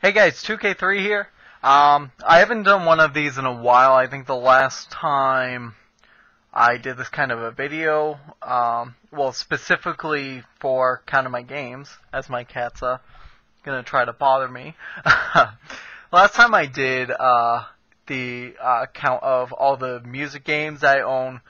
Hey guys, 2K3 here. I haven't done one of these in a while. I think the last time I did this kind of a video, well, specifically for kind of my games, as my cat's gonna try to bother me. Last time I did the count of all the music games I own.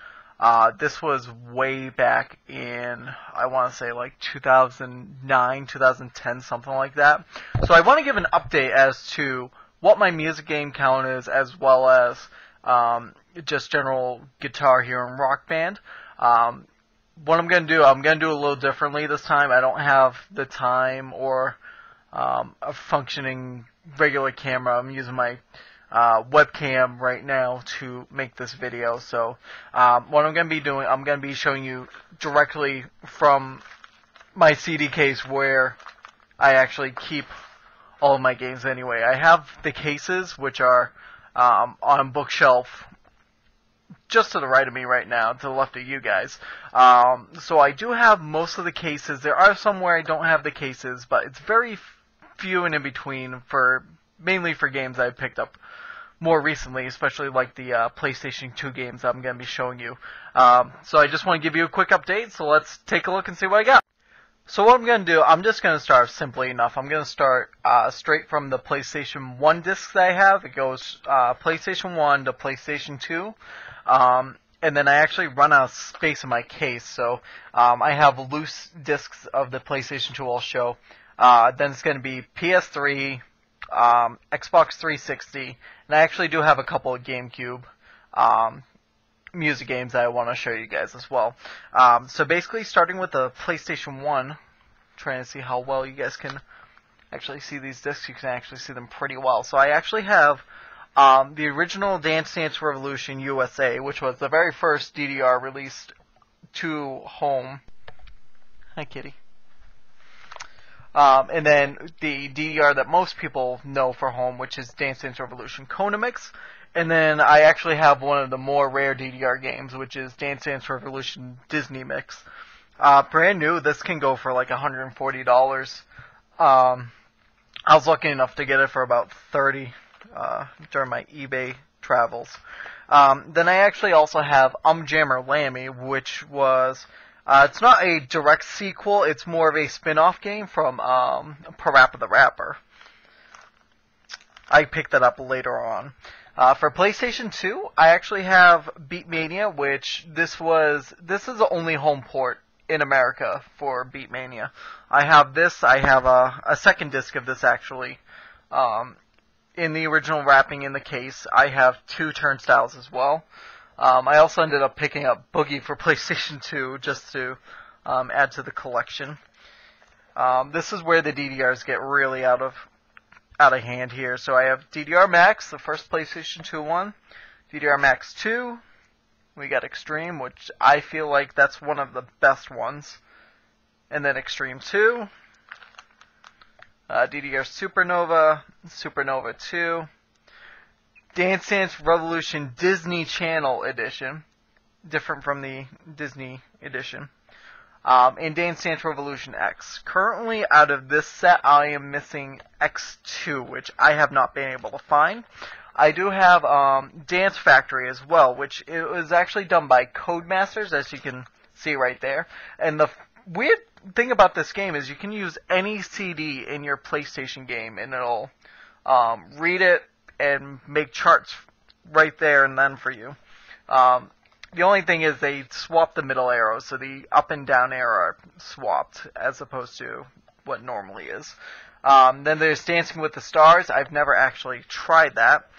This was way back in, I want to say like 2009, 2010, something like that. So I want to give an update as to what my music game count is, as well as just general Guitar Hero and Rock Band. What I'm going to do a little differently this time. I don't have the time or a functioning regular camera. I'm using my webcam right now to make this video. So what I'm going to be doing, I'm going to be showing you directly from my CD case where I actually keep all of my games anyway. I have the cases, which are on a bookshelf just to the right of me right now, to the left of you guys. So I do have most of the cases. There are some where I don't have the cases, but it's very few and in between, mainly for games I picked up more recently, especially like the PlayStation 2 games I'm going to be showing you. So I just want to give you a quick update, so let's take a look and see what I got. So what I'm going to do, I'm just going to start simply enough. I'm going to start straight from the PlayStation 1 discs that I have. It goes PlayStation 1 to PlayStation 2. And then I actually run out of space in my case, so I have loose discs of the PlayStation 2 I'll show. Then it's going to be PS3, Xbox 360, and I actually do have a couple of GameCube music games that I want to show you guys as well. So basically, starting with the PlayStation 1, trying to see how well you guys can actually see these discs. You can actually see them pretty well. So I actually have the original Dance Dance Revolution USA, which was the very first DDR released to home. Hi, kitty. And then the DDR that most people know for home, which is Dance Dance Revolution Konamix. And then I actually have one of the more rare DDR games, which is Dance Dance Revolution Disney Mix. Brand new, this can go for like $140. I was lucky enough to get it for about $30 during my eBay travels. Then I actually also have Jammer Lammy, which was... it's not a direct sequel, it's more of a spin-off game from Parappa the Rapper. I picked that up later on. For PlayStation 2, I actually have Beatmania, which this is the only home port in America for Beatmania. I have this, I have a second disc of this actually. In the original wrapping in the case, I have 2 turnstiles as well. I also ended up picking up Boogie for PlayStation 2 just to add to the collection. This is where the DDRs get really out of hand here. So I have DDRMAX, the first PlayStation 2 one, DDRMAX 2, we got Extreme, which I feel like that's one of the best ones, and then Extreme 2, DDR SuperNova, SuperNova 2, Dance Dance Revolution Disney Channel Edition, different from the Disney Edition, and Dance Dance Revolution X. Currently, out of this set, I am missing X2, which I have not been able to find. I do have Dance Factory as well, which it was actually done by Codemasters, as you can see right there. And the weird thing about this game is you can use any CD in your PlayStation game, and it'll read it and make charts right there and then for you. The only thing is they swapped the middle arrows, so the up and down arrow are swapped as opposed to what normally is. Then there's Dancing with the Stars. I've never actually tried that.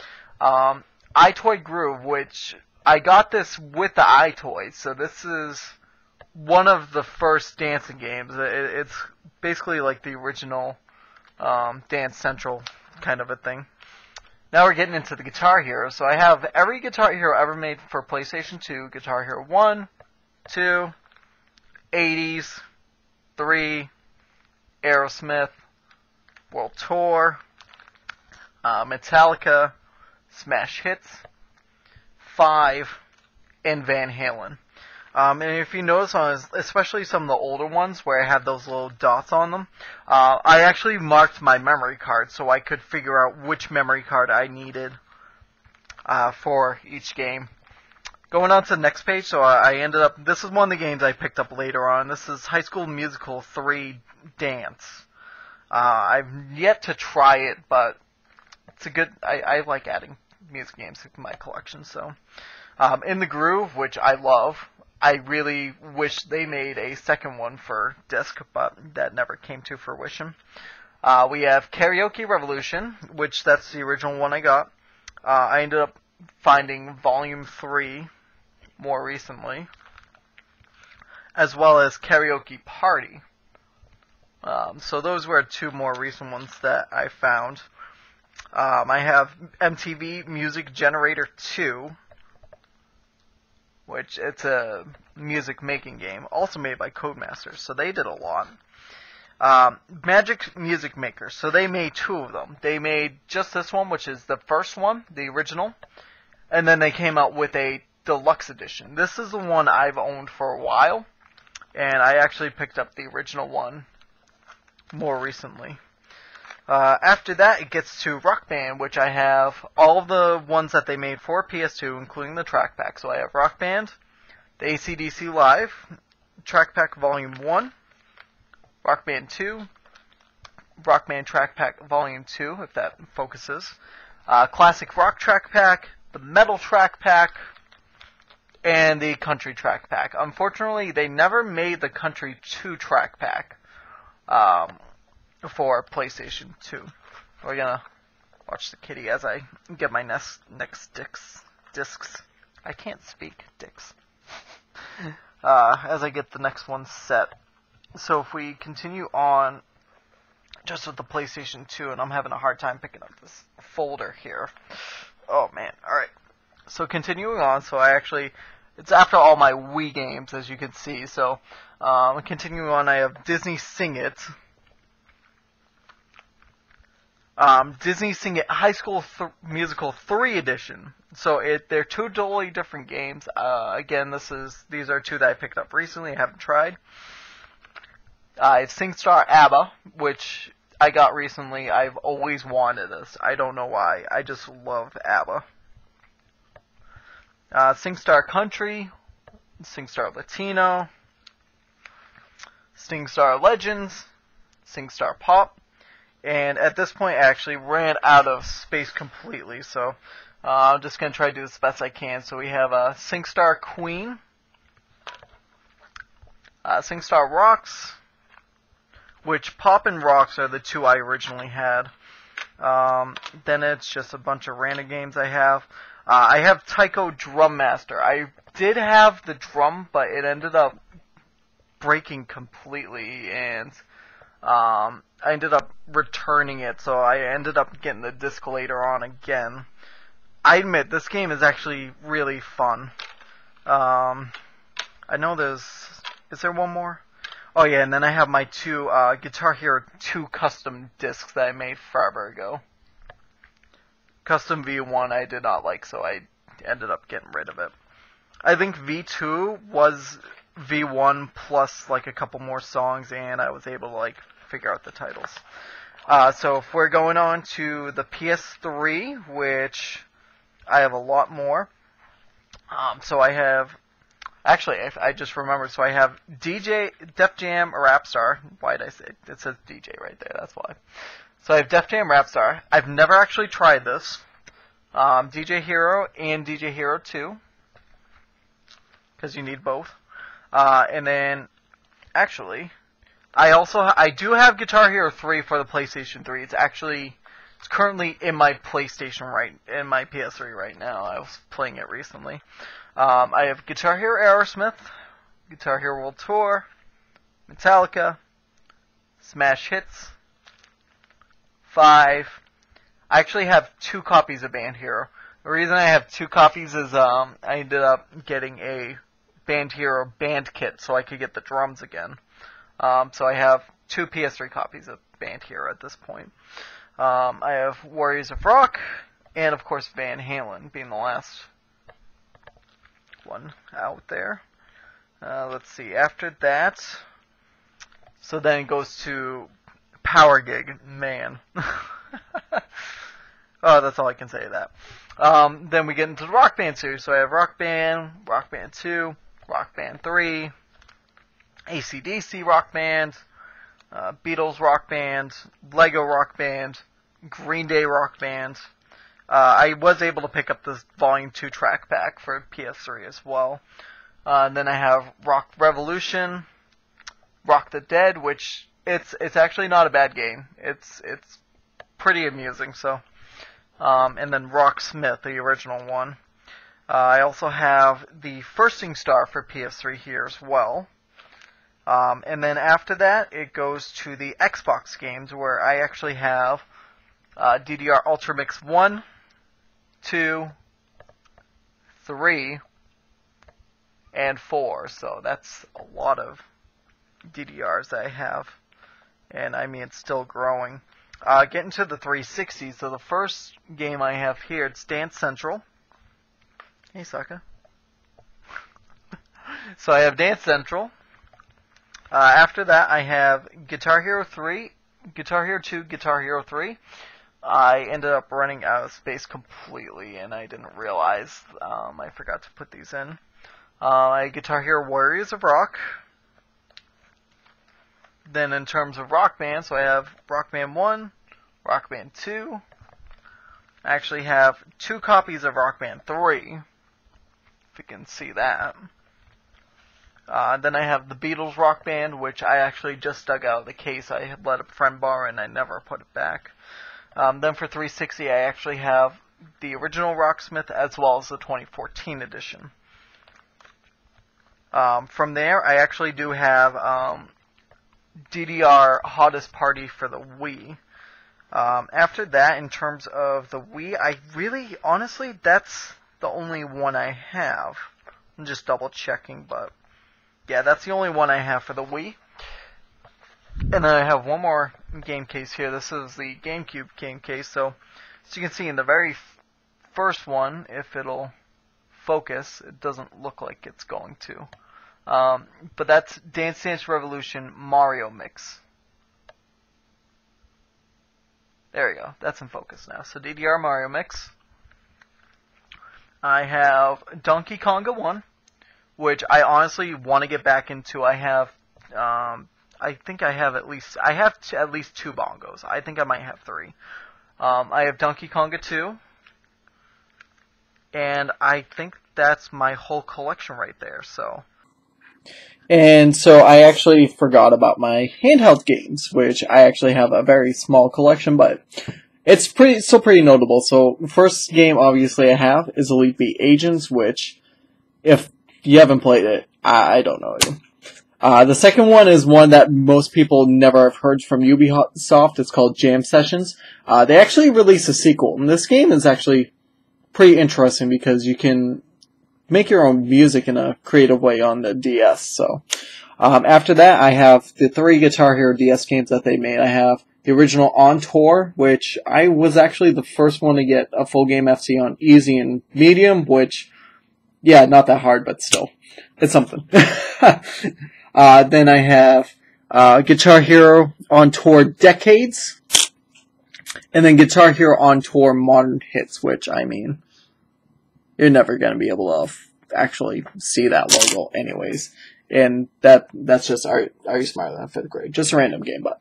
iToy Groove, which I got this with the iToys, so this is one of the first dancing games. It's basically like the original Dance Central kind of a thing. Now we're getting into the Guitar Hero. So I have every Guitar Hero ever made for PlayStation 2. Guitar Hero 1, 2, 80s, 3, Aerosmith, World Tour, Metallica, Smash Hits, 5, and Van Halen. And if you notice on, especially some of the older ones where I have those little dots on them, I actually marked my memory card so I could figure out which memory card I needed for each game. Going on to the next page, so I ended up, this is one of the games I picked up later on. This is High School Musical 3 Dance. I've yet to try it, but it's a good, I like adding music games to my collection, so. In the Groove, which I love. I really wish they made a second one for disc, but that never came to fruition. We have Karaoke Revolution, which that's the original one I got. I ended up finding Volume 3 more recently, as well as Karaoke Party. So those were two more recent ones that I found. I have MTV Music Generator 2, which it's a music making game, also made by Codemasters, so they did a lot. Magic Music Maker, so they made two of them. They made just this one, which is the first one, the original, and then they came out with a deluxe edition. This is the one I've owned for a while, and I actually picked up the original one more recently. After that, it gets to Rock Band, which I have all the ones that they made for PS2, including the track pack. So I have Rock Band, the AC/DC Live, Track Pack Volume 1, Rock Band 2, Rock Band Track Pack Volume 2, if that focuses, Classic Rock Track Pack, the Metal Track Pack, and the Country Track Pack. Unfortunately, they never made the Country 2 Track Pack. For PlayStation 2. We're gonna watch the kitty as I get my next discs. I can't speak, dicks. As I get the next one set. So if we continue on just with the PlayStation 2, and I'm having a hard time picking up this folder here. Oh man, alright. So continuing on, so it's after all my Wii games, as you can see. So continuing on, I have Disney Sing It. Disney Sing It High School Musical 3 Edition. So they're two totally different games. Again, these are two that I picked up recently. I haven't tried. I have SingStar ABBA, which I got recently. I've always wanted this. I don't know why. I just love ABBA. SingStar Country, SingStar Latino, SingStar Legends, SingStar Pop. And at this point, I actually ran out of space completely, so I'm just going to try to do as best I can. So we have SingStar Queen, SingStar Rocks, which Pop and Rocks are the two I originally had. Then it's just a bunch of random games I have. I have Taiko Drum Master. I did have the drum, but it ended up breaking completely, and I ended up returning it, so I ended up getting the disc later on again. I admit, this game is actually really fun. I know is there one more? Oh yeah, and then I have my two Guitar Hero 2 custom discs that I made forever ago. Custom V1 I did not like, so I ended up getting rid of it. I think V2 was V1 plus like a couple more songs, and I was able to figure out the titles. So if we're going on to the PS3, which I have a lot more. So I have, actually, I just remembered, so I have Def Jam Rapstar. Why did I say it? It says DJ right there, that's why. So I have Def Jam Rapstar. I've never actually tried this. DJ Hero and DJ Hero 2, because you need both. And then, actually, I do have Guitar Hero 3 for the PlayStation 3. It's currently in my PlayStation in my PS3 right now. I was playing it recently. I have Guitar Hero Aerosmith, Guitar Hero World Tour, Metallica, Smash Hits, 5. I actually have 2 copies of Band Hero. The reason I have 2 copies is I ended up getting a Band Hero band kit so I could get the drums again. So I have 2 PS3 copies of Band Hero at this point. I have Warriors of Rock, and of course Van Halen being the last one out there. Let's see, after that, so then it goes to Power Gig, man. Oh, that's all I can say to that. Then we get into the Rock Band series, so I have Rock Band 2, Rock Band 3, AC/DC Rock Band, Beatles Rock Band, Lego Rock Band, Green Day Rock Band. I was able to pick up this Volume 2 track pack for PS3 as well. Then I have Rock Revolution, Rock the Dead, which it's actually not a bad game. It's pretty amusing. So, and then Rocksmith, the original one. I also have the Firsting Star for PS3 here as well. And then after that, it goes to the Xbox games, where I actually have DDR UltraMix 1, 2, 3, and 4. So that's a lot of DDRs that I have. And I mean, it's still growing. Getting to the 360, so the first game I have here, it's Dance Central. Hey, sucker. So I have Dance Central. After that, I have Guitar Hero 3, Guitar Hero 2, Guitar Hero 3. I ended up running out of space completely, and I didn't realize I forgot to put these in. I have Guitar Hero Warriors of Rock. Then in terms of Rock Band, so I have Rock Band 1, Rock Band 2. I actually have 2 copies of Rock Band 3, if you can see that. Then I have the Beatles Rock Band, which I actually just dug out of the case. I had let a friend borrow and I never put it back. Then for 360, I actually have the original Rocksmith as well as the 2014 edition. From there, I actually do have DDR Hottest Party for the Wii. After that, in terms of the Wii, honestly, that's the only one I have. I'm just double checking, but yeah, that's the only one I have for the Wii. And then I have one more game case here. This is the GameCube game case. So, as you can see in the very first one, if it'll focus, it doesn't look like it's going to. But that's Dance Dance Revolution Mario Mix. There you go. That's in focus now. So DDR Mario Mix. I have Donkey Konga 1, which I honestly want to get back into. I have, I think I have at least 2 bongos. I think I might have 3. I have Donkey Konga 2, and I think that's my whole collection right there. So. And so I actually forgot about my handheld games, which I actually have a very small collection, but it's still pretty notable. So the first game obviously I have is Elite Beat Agents, which if you haven't played it, I don't know you. The second one is one that most people never have heard from Ubisoft. It's called Jam Sessions. They actually released a sequel, and this game is actually pretty interesting because you can make your own music in a creative way on the DS. So, after that, I have the 3 Guitar Hero DS games that they made. I have the original Encore, which I was actually the first one to get a full game FC on Easy and Medium, which, yeah, not that hard, but still, it's something. Then I have Guitar Hero on Tour Decades, and then Guitar Hero on Tour Modern Hits, which, I mean, you're never going to be able to actually see that logo anyways. And that's just, are you smarter than 5th grade? Just a random game, but.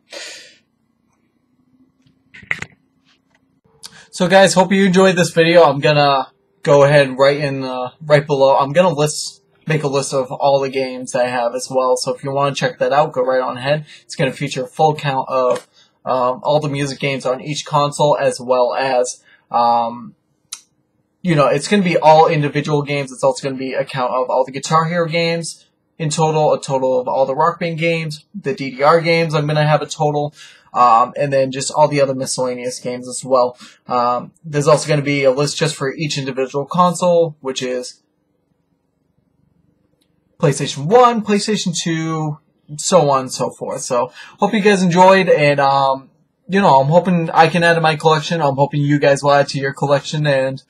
So guys, hope you enjoyed this video. I'm going to go ahead right below. I'm going to make a list of all the games I have as well. So if you want to check that out, go right on ahead. It's going to feature a full count of all the music games on each console, as well as it's going to be all individual games. It's also going to be a count of all the Guitar Hero games in total, a total of all the Rock Band games, the DDR games. I'm going to have a total, and then just all the other miscellaneous games as well. There's also going to be a list just for each individual console, which is PlayStation 1, PlayStation 2, so on and so forth. So, hope you guys enjoyed, and, I'm hoping I can add to my collection. I'm hoping you guys will add to your collection, and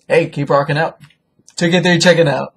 hey, keep rocking out. So get there, check it out.